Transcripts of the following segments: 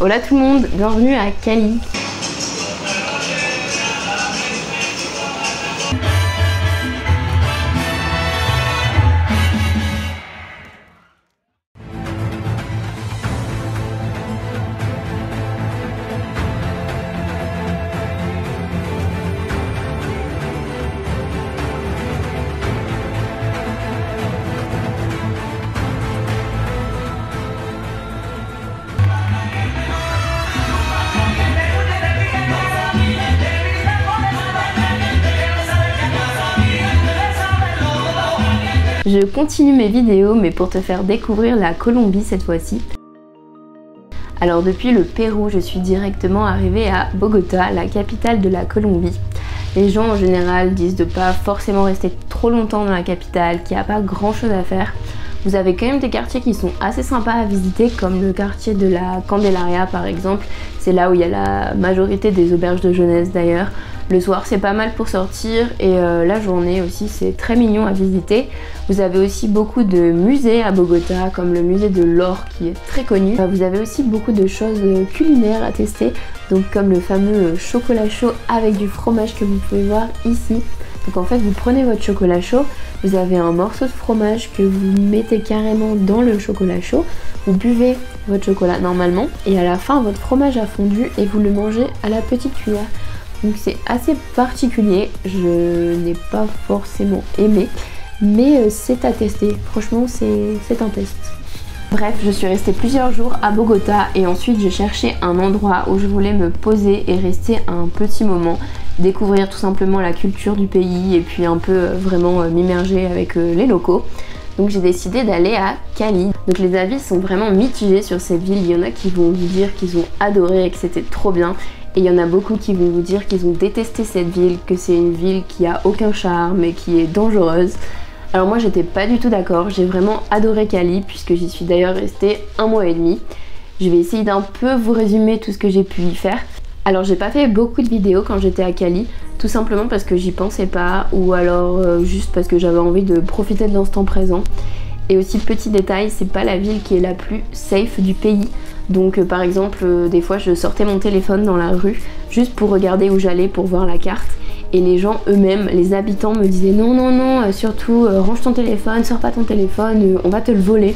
Hola tout le monde, bienvenue à Cali. Je continue mes vidéos mais pour te faire découvrir la Colombie cette fois-ci. Alors depuis le Pérou, je suis directement arrivée à Bogota, la capitale de la Colombie. Les gens en général disent de pas forcément rester trop longtemps dans la capitale, qu'il n'y a pas grand chose à faire. Vous avez quand même des quartiers qui sont assez sympas à visiter, comme le quartier de la Candelaria par exemple. C'est là où il y a la majorité des auberges de jeunesse d'ailleurs. Le soir c'est pas mal pour sortir et la journée aussi c'est très mignon à visiter. Vous avez aussi beaucoup de musées à Bogota, comme le musée de l'or qui est très connu. Vous avez aussi beaucoup de choses culinaires à tester, donc comme le fameux chocolat chaud avec du fromage que vous pouvez voir ici. Donc en fait vous prenez votre chocolat chaud, vous avez un morceau de fromage que vous mettez carrément dans le chocolat chaud, vous buvez votre chocolat normalement et à la fin votre fromage a fondu et vous le mangez à la petite cuillère. Donc c'est assez particulier, je n'ai pas forcément aimé, mais c'est à tester, franchement c'est un test. Bref, je suis restée plusieurs jours à Bogota et ensuite j'ai cherché un endroit où je voulais me poser et rester un petit moment, découvrir tout simplement la culture du pays et puis un peu vraiment m'immerger avec les locaux. Donc j'ai décidé d'aller à Cali. Donc les avis sont vraiment mitigés sur cette ville, il y en a qui vont vous dire qu'ils ont adoré et que c'était trop bien. Et il y en a beaucoup qui vont vous dire qu'ils ont détesté cette ville, que c'est une ville qui a aucun charme et qui est dangereuse. Alors moi j'étais pas du tout d'accord, j'ai vraiment adoré Cali puisque j'y suis d'ailleurs restée 1 mois et demi. Je vais essayer d'un peu vous résumer tout ce que j'ai pu y faire. Alors j'ai pas fait beaucoup de vidéos quand j'étais à Cali, tout simplement parce que j'y pensais pas ou alors juste parce que j'avais envie de profiter de l'instant présent. Et aussi petit détail, c'est pas la ville qui est la plus safe du pays. Donc par exemple, des fois je sortais mon téléphone dans la rue juste pour regarder où j'allais, pour voir la carte. Et les gens eux-mêmes, les habitants me disaient non, non, non, surtout range ton téléphone, sors pas ton téléphone, on va te le voler.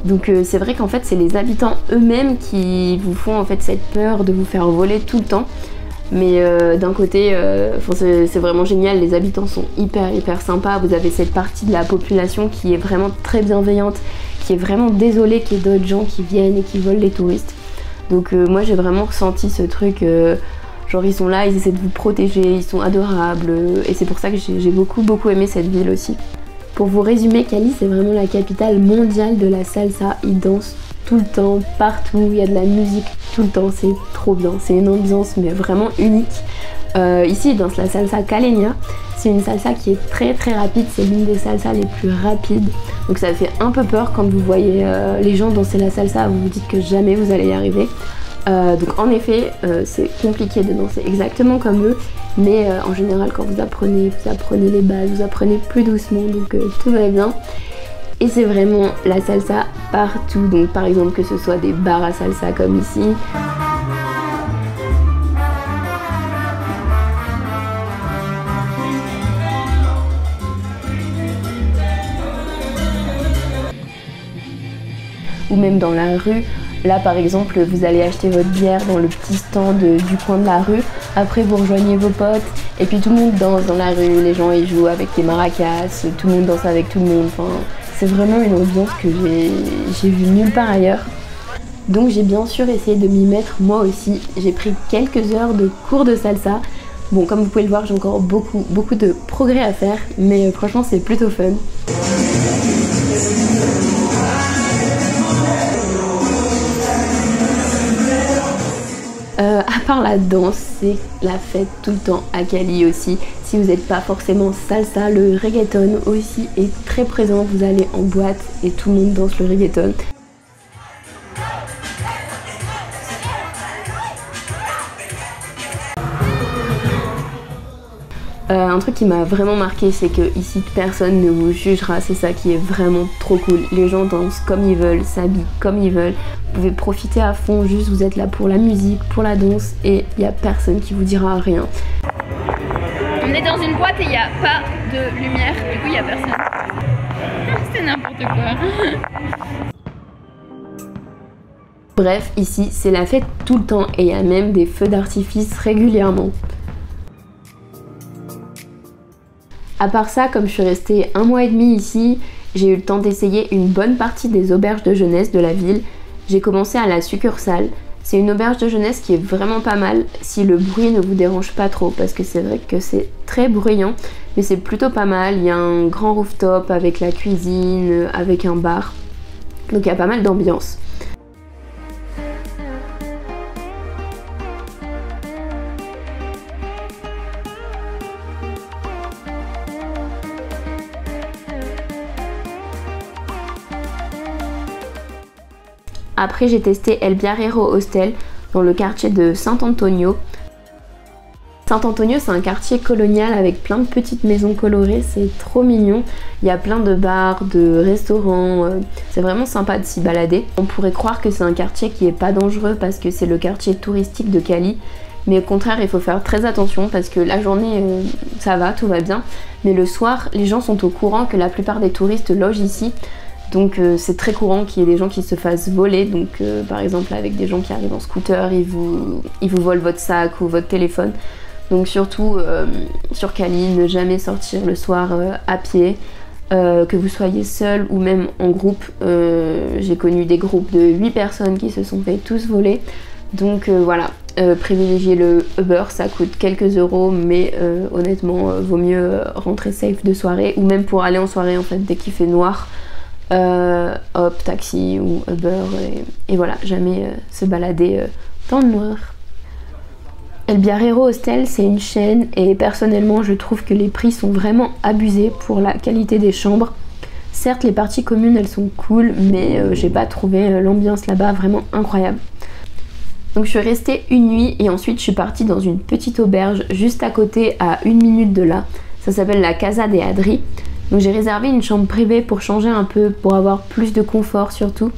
Donc c'est vrai qu'en fait c'est les habitants eux-mêmes qui vous font en fait cette peur de vous faire voler tout le temps. Mais d'un côté, c'est vraiment génial, les habitants sont hyper sympas. Vous avez cette partie de la population qui est vraiment très bienveillante, qui est vraiment désolée qu'il y ait d'autres gens qui viennent et qui volent les touristes. Donc moi j'ai vraiment ressenti ce truc, genre ils sont là, ils essaient de vous protéger, ils sont adorables. Et c'est pour ça que j'ai beaucoup aimé cette ville aussi. Pour vous résumer, Cali c'est vraiment la capitale mondiale de la salsa, ils dansent tout le temps, partout, il y a de la musique tout le temps, c'est trop bien, c'est une ambiance mais vraiment unique. Ici ils dansent la salsa caleña, c'est une salsa qui est très rapide, c'est l'une des salsas les plus rapides, donc ça fait un peu peur quand vous voyez les gens danser la salsa, vous vous dites que jamais vous allez y arriver. Donc en effet c'est compliqué de danser exactement comme eux, mais en général quand vous apprenez les bases, vous apprenez plus doucement, donc tout va bien. Et c'est vraiment la salsa partout, donc par exemple que ce soit des bars à salsa comme ici. Ou même dans la rue. Là par exemple vous allez acheter votre bière dans le petit stand du coin de la rue, après vous rejoignez vos potes et puis tout le monde danse dans la rue, les gens ils jouent avec des maracas, tout le monde danse avec tout le monde, enfin, c'est vraiment une ambiance que j'ai vue nulle part ailleurs. Donc j'ai bien sûr essayé de m'y mettre moi aussi, j'ai pris quelques heures de cours de salsa. Bon comme vous pouvez le voir j'ai encore beaucoup de progrès à faire, mais franchement c'est plutôt fun. À part la danse, c'est la fête tout le temps à Cali aussi. Si vous n'êtes pas forcément salsa, le reggaeton aussi est très présent. Vous allez en boîte et tout le monde danse le reggaeton. Un truc qui m'a vraiment marqué, c'est que ici personne ne vous jugera, c'est ça qui est vraiment trop cool. Les gens dansent comme ils veulent, s'habillent comme ils veulent, vous pouvez profiter à fond, juste vous êtes là pour la musique, pour la danse et il n'y a personne qui vous dira rien. On est dans une boîte et il n'y a pas de lumière, du coup il n'y a personne. C'est n'importe quoi. Bref, ici c'est la fête tout le temps et il y a même des feux d'artifice régulièrement. À part ça, comme je suis restée 1 mois et demi ici, j'ai eu le temps d'essayer une bonne partie des auberges de jeunesse de la ville. J'ai commencé à la succursale. C'est une auberge de jeunesse qui est vraiment pas mal si le bruit ne vous dérange pas trop parce que c'est vrai que c'est très bruyant mais c'est plutôt pas mal. Il y a un grand rooftop avec la cuisine, avec un bar. Donc il y a pas mal d'ambiance. Après j'ai testé El Biarrero Hostel dans le quartier de Sant-Antonio. Sant-Antonio c'est un quartier colonial avec plein de petites maisons colorées, c'est trop mignon. Il y a plein de bars, de restaurants, c'est vraiment sympa de s'y balader. On pourrait croire que c'est un quartier qui est pas dangereux parce que c'est le quartier touristique de Cali. Mais au contraire il faut faire très attention parce que la journée ça va, tout va bien. Mais le soir les gens sont au courant que la plupart des touristes logent ici. Donc c'est très courant qu'il y ait des gens qui se fassent voler, donc par exemple avec des gens qui arrivent en scooter, ils vous volent votre sac ou votre téléphone. Donc surtout sur Cali, ne jamais sortir le soir à pied, que vous soyez seul ou même en groupe. J'ai connu des groupes de 8 personnes qui se sont fait tous voler. Donc voilà, privilégiez le Uber, ça coûte quelques euros, mais honnêtement vaut mieux rentrer safe de soirée ou même pour aller en soirée en fait dès qu'il fait noir. Hop, taxi ou Uber et voilà, jamais se balader dans le noir. El Biarrero Hostel c'est une chaîne et personnellement je trouve que les prix sont vraiment abusés pour la qualité des chambres. Certes les parties communes elles sont cool mais j'ai pas trouvé l'ambiance là-bas vraiment incroyable. Donc je suis restée une nuit et ensuite je suis partie dans une petite auberge juste à côté à 1 minute de là. Ça s'appelle la Casa de Adri. Donc j'ai réservé une chambre privée pour changer un peu, pour avoir plus de confort surtout.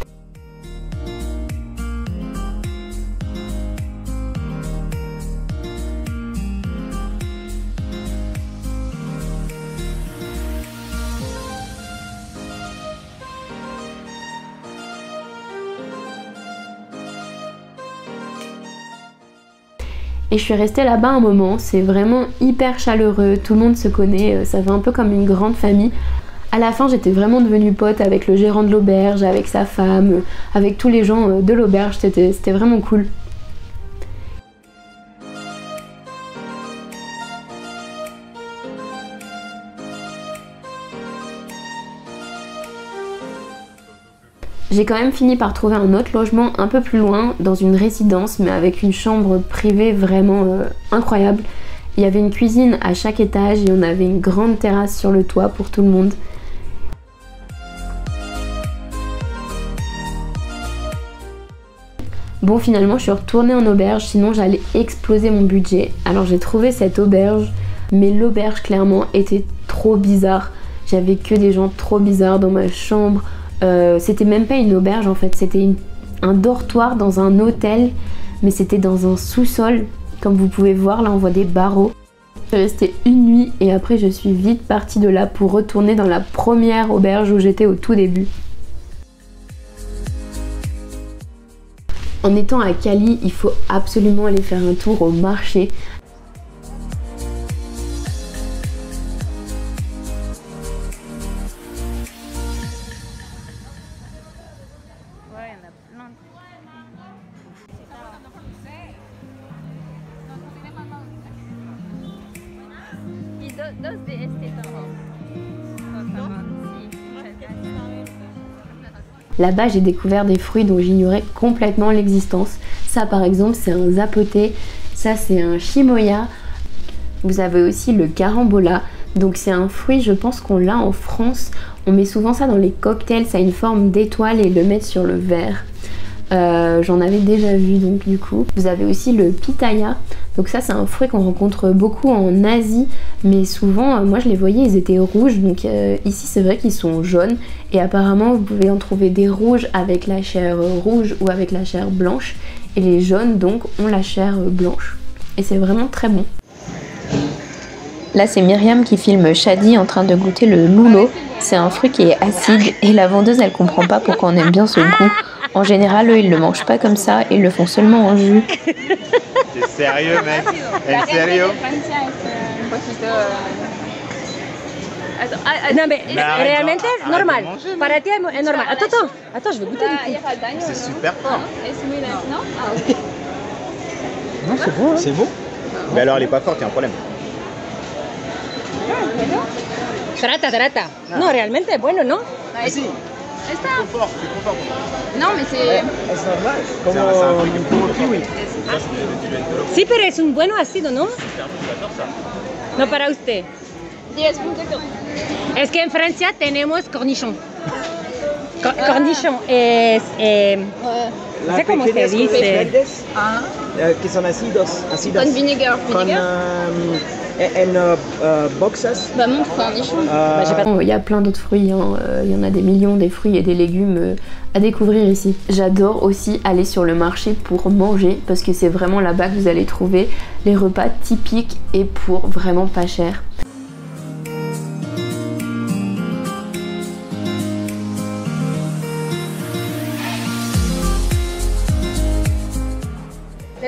Et je suis restée là-bas un moment, c'est vraiment hyper chaleureux, tout le monde se connaît, ça fait un peu comme une grande famille. À la fin j'étais vraiment devenue pote avec le gérant de l'auberge, avec sa femme, avec tous les gens de l'auberge, c'était vraiment cool. J'ai quand même fini par trouver un autre logement un peu plus loin, dans une résidence, mais avec une chambre privée vraiment incroyable. Il y avait une cuisine à chaque étage et on avait une grande terrasse sur le toit pour tout le monde. Bon, finalement je suis retournée en auberge, sinon j'allais exploser mon budget. Alors j'ai trouvé cette auberge, mais l'auberge clairement était trop bizarre. J'avais que des gens trop bizarres dans ma chambre. C'était même pas une auberge en fait, c'était un dortoir dans un hôtel, mais c'était dans un sous-sol. Comme vous pouvez voir, là on voit des barreaux. Je suis restée une nuit et après je suis vite partie de là pour retourner dans la première auberge où j'étais au tout début. En étant à Cali, il faut absolument aller faire un tour au marché. Là-bas, j'ai découvert des fruits dont j'ignorais complètement l'existence. Ça, par exemple, c'est un zapoté. Ça, c'est un chimoya. Vous avez aussi le carambola. Donc, c'est un fruit, je pense qu'on l'a en France. On met souvent ça dans les cocktails. Ça a une forme d'étoile et ils le mettent sur le verre. J'en avais déjà vu donc du coup. Vous avez aussi le pitaya. Donc ça c'est un fruit qu'on rencontre beaucoup en Asie, mais souvent moi je les voyais, ils étaient rouges. Donc ici c'est vrai qu'ils sont jaunes et apparemment vous pouvez en trouver des rouges avec la chair rouge ou avec la chair blanche. Et les jaunes donc ont la chair blanche. Et c'est vraiment très bon. Là c'est Myriam qui filme Shadi en train de goûter le loulo. C'est un fruit qui est acide et la vendeuse elle comprend pas pourquoi on aime bien ce goût. En général eux ils le mangent pas comme ça, ils le font seulement en jus. T'es sérieux mec? En sérieux? Non mais realmente es normal. Para ti es normal. Attends, je vais goûter du coup. C'est super fort. Non, c'est bon. Hein. C'est bon? Mais alors elle est pas forte, il y a un problème. Trata. No, realmente es bueno, ¿no? Ah, si. C'est trop fort, c'est trop fort. Non, mais c'est... Es normal. C'est un truc Como kiwi. Sí, pero es un bueno ácido, ¿no? J'adore ça. No para usted. 10 puntos. Es que en Francia tenemos cornichon. Cornichon es... no sé cómo se pequeñas dice. verdes Ah. que son ácidos. Con vinegar. Con, en boxes. Bah montre cornichon. Il y a plein d'autres fruits, hein. Il y en a des millions, des fruits et des légumes à découvrir ici. J'adore aussi aller sur le marché pour manger parce que c'est vraiment là-bas que vous allez trouver les repas typiques et pour vraiment pas cher.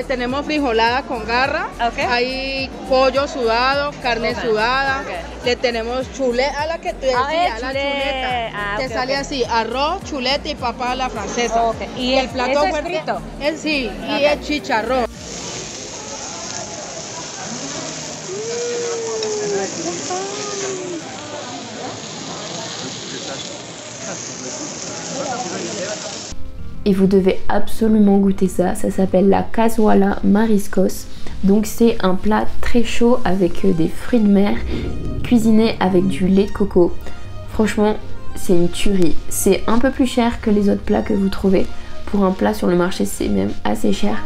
Tenemos frijolada con garra, hay pollo sudado, carne sudada, le tenemos chuleta, a la que te decía, la chuleta, te sale así, arroz, chuleta y papa a la francesa. ¿Y el plato fuerte, frito? Sí, y el chicharrón. Et vous devez absolument goûter ça, ça s'appelle la cazuela mariscos. Donc c'est un plat très chaud avec des fruits de mer cuisinés avec du lait de coco. Franchement c'est une tuerie, c'est un peu plus cher que les autres plats que vous trouvez. Pour un plat sur le marché c'est même assez cher,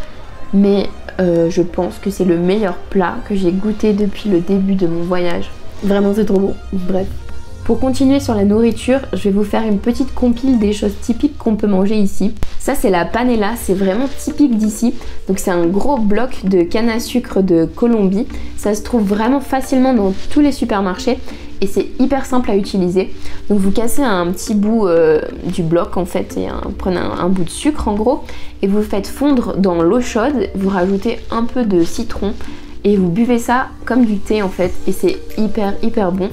mais je pense que c'est le meilleur plat que j'ai goûté depuis le début de mon voyage. Vraiment c'est trop bon, bref. Pour continuer sur la nourriture, je vais vous faire une petite compile des choses typiques qu'on peut manger ici. Ça c'est la panela, c'est vraiment typique d'ici. Donc c'est un gros bloc de canne à sucre de Colombie. Ça se trouve vraiment facilement dans tous les supermarchés et c'est hyper simple à utiliser. Donc vous cassez un petit bout du bloc en fait et prenez un bout de sucre en gros et vous le faites fondre dans l'eau chaude. Vous rajoutez un peu de citron et vous buvez ça comme du thé en fait et c'est hyper bon.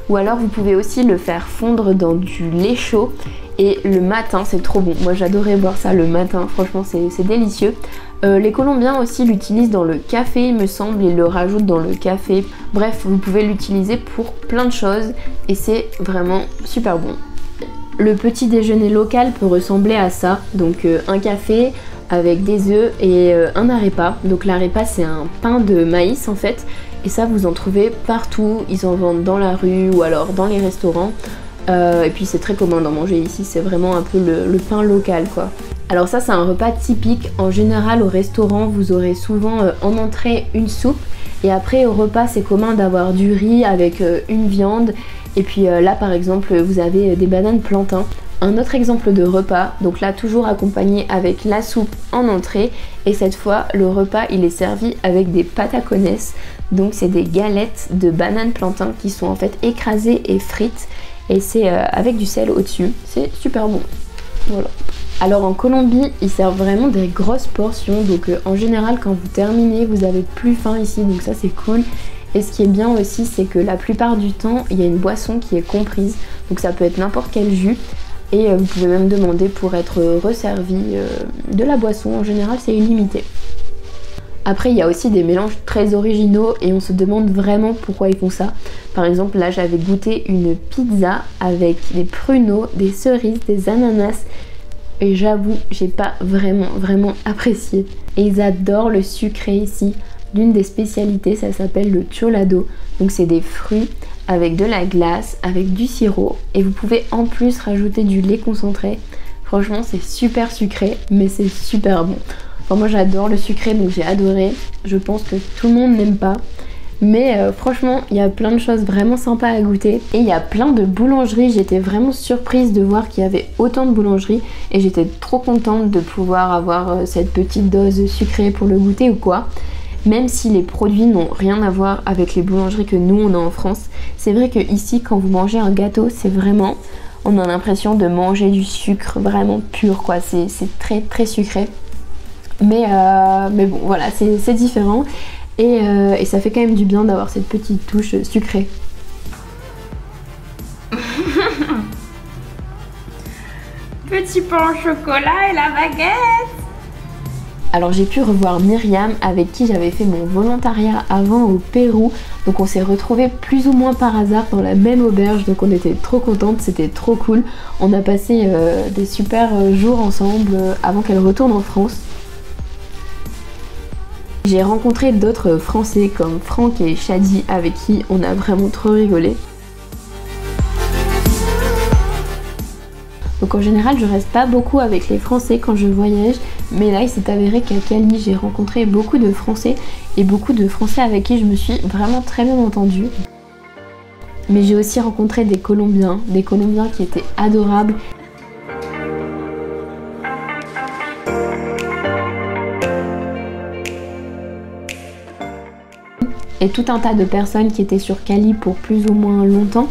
Ou alors vous pouvez aussi le faire fondre dans du lait chaud et le matin c'est trop bon. Moi j'adorais boire ça le matin, franchement c'est délicieux. Les Colombiens aussi l'utilisent dans le café il me semble, ils le rajoutent dans le café. Bref, vous pouvez l'utiliser pour plein de choses et c'est vraiment super bon. Le petit déjeuner local peut ressembler à ça, donc un café avec des œufs et un arepa. Donc l'arepa c'est un pain de maïs en fait. Et ça vous en trouvez partout, ils en vendent dans la rue ou alors dans les restaurants. Et puis c'est très commun d'en manger ici, c'est vraiment un peu le pain local quoi. Alors ça c'est un repas typique, en général au restaurant vous aurez souvent en entrée une soupe. Et après au repas c'est commun d'avoir du riz avec une viande. Et puis là par exemple vous avez des bananes plantains. Un autre exemple de repas, donc là toujours accompagné avec la soupe en entrée et cette fois le repas il est servi avec des patacones, donc c'est des galettes de bananes plantains qui sont en fait écrasées et frites et c'est avec du sel au-dessus, c'est super bon. Voilà. Alors en Colombie ils servent vraiment des grosses portions, donc en général quand vous terminez vous avez plus faim ici, donc ça c'est cool. Et ce qui est bien aussi c'est que la plupart du temps il y a une boisson qui est comprise, donc ça peut être n'importe quel jus. Et vous pouvez même demander pour être resservi de la boisson, en général c'est illimité. Après il y a aussi des mélanges très originaux et on se demande vraiment pourquoi ils font ça. Par exemple là j'avais goûté une pizza avec des pruneaux, des cerises, des ananas et j'avoue j'ai pas vraiment apprécié. Et ils adorent le sucré ici. L'une des spécialités ça s'appelle le cholado, donc c'est des fruits avec de la glace, avec du sirop et vous pouvez en plus rajouter du lait concentré. Franchement c'est super sucré mais c'est super bon. Enfin moi j'adore le sucré donc j'ai adoré. Je pense que tout le monde n'aime pas. Mais franchement il y a plein de choses vraiment sympas à goûter. Et il y a plein de boulangeries. J'étais vraiment surprise de voir qu'il y avait autant de boulangeries. Et j'étais trop contente de pouvoir avoir cette petite dose sucrée pour le goûter ou quoi. Même si les produits n'ont rien à voir avec les boulangeries que nous on a en France. C'est vrai que ici quand vous mangez un gâteau c'est vraiment... On a l'impression de manger du sucre vraiment pur quoi. C'est très très sucré. Mais bon voilà c'est différent. Et ça fait quand même du bien d'avoir cette petite touche sucrée. Petit pain au chocolat et la baguette. Alors j'ai pu revoir Myriam avec qui j'avais fait mon volontariat avant au Pérou. Donc on s'est retrouvés plus ou moins par hasard dans la même auberge. Donc on était trop contentes, c'était trop cool. On a passé des super jours ensemble avant qu'elle retourne en France. J'ai rencontré d'autres Français comme Franck et Shadi avec qui on a vraiment trop rigolé. Donc en général je reste pas beaucoup avec les Français quand je voyage, mais là il s'est avéré qu'à Cali j'ai rencontré beaucoup de Français et beaucoup de Français avec qui je me suis vraiment très bien entendue. Mais j'ai aussi rencontré des Colombiens qui étaient adorables. Et tout un tas de personnes qui étaient sur Cali pour plus ou moins longtemps.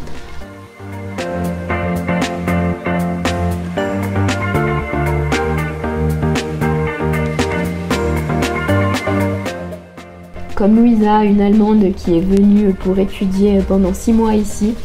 Comme Louisa, une Allemande qui est venue pour étudier pendant 6 mois ici.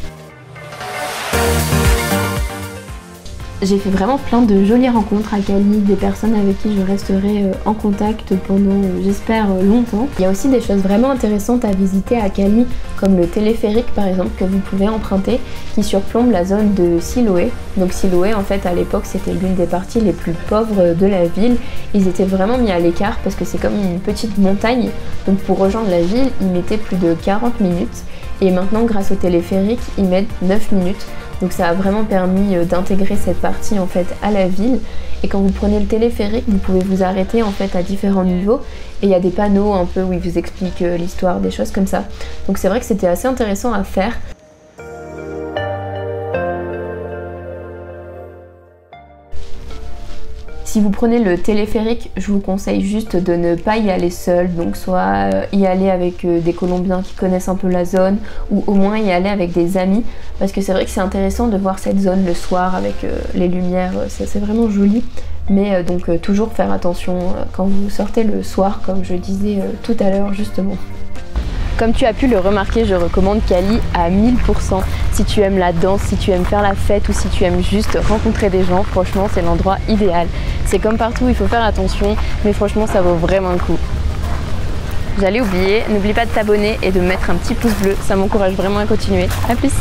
J'ai fait vraiment plein de jolies rencontres à Cali, des personnes avec qui je resterai en contact pendant, j'espère, longtemps. Il y a aussi des choses vraiment intéressantes à visiter à Cali, comme le téléphérique par exemple que vous pouvez emprunter, qui surplombe la zone de Siloé. Donc Siloé en fait à l'époque c'était l'une des parties les plus pauvres de la ville. Ils étaient vraiment mis à l'écart parce que c'est comme une petite montagne. Donc pour rejoindre la ville, ils mettaient plus de 40 minutes. Et maintenant grâce au téléphérique, ils mettent 9 minutes. Donc ça a vraiment permis d'intégrer cette partie en fait à la ville. Et quand vous prenez le téléphérique, vous pouvez vous arrêter en fait à différents niveaux. Et il y a des panneaux un peu où ils vous expliquent l'histoire, des choses comme ça. Donc c'est vrai que c'était assez intéressant à faire. Si vous prenez le téléphérique, je vous conseille juste de ne pas y aller seul, donc soit y aller avec des Colombiens qui connaissent un peu la zone, ou au moins y aller avec des amis, parce que c'est vrai que c'est intéressant de voir cette zone le soir avec les lumières, c'est vraiment joli. Mais donc toujours faire attention quand vous sortez le soir, comme je disais tout à l'heure justement. Comme tu as pu le remarquer, je recommande Cali à 1000%. Si tu aimes la danse, si tu aimes faire la fête ou si tu aimes juste rencontrer des gens, franchement c'est l'endroit idéal. C'est comme partout, il faut faire attention, mais franchement ça vaut vraiment le coup. J'allais oublier, n'oublie pas de t'abonner et de mettre un petit pouce bleu, ça m'encourage vraiment à continuer. A plus!